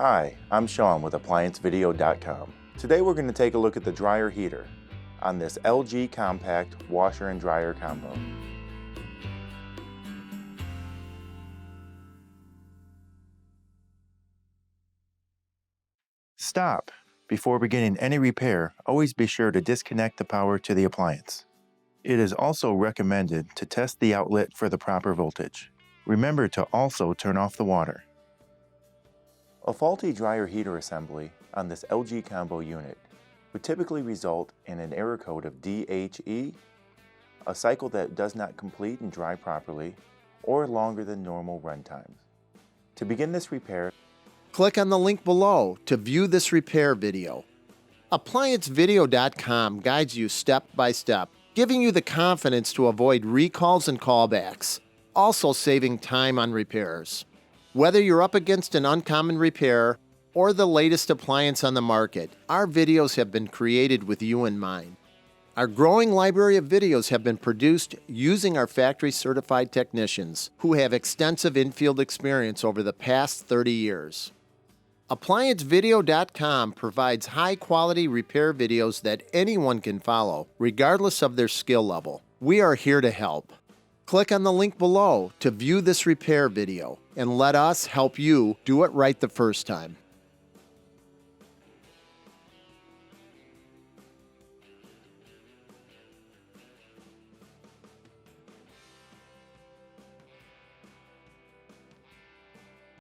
Hi, I'm Sean with ApplianceVideo.com. Today we're going to take a look at the dryer heater on this LG compact washer and dryer combo. Stop! Before beginning any repair, always be sure to disconnect the power to the appliance. It is also recommended to test the outlet for the proper voltage. Remember to also turn off the water. A faulty dryer heater assembly on this LG combo unit would typically result in an error code of DHE, a cycle that does not complete and dry properly, or longer than normal run times. To begin this repair, click on the link below to view this repair video. ApplianceVideo.com guides you step by step, giving you the confidence to avoid recalls and callbacks, also saving time on repairs. Whether you're up against an uncommon repair or the latest appliance on the market, our videos have been created with you in mind. Our growing library of videos have been produced using our factory-certified technicians who have extensive in-field experience over the past 30 years. ApplianceVideo.com provides high-quality repair videos that anyone can follow, regardless of their skill level. We are here to help. Click on the link below to view this repair video and let us help you do it right the first time.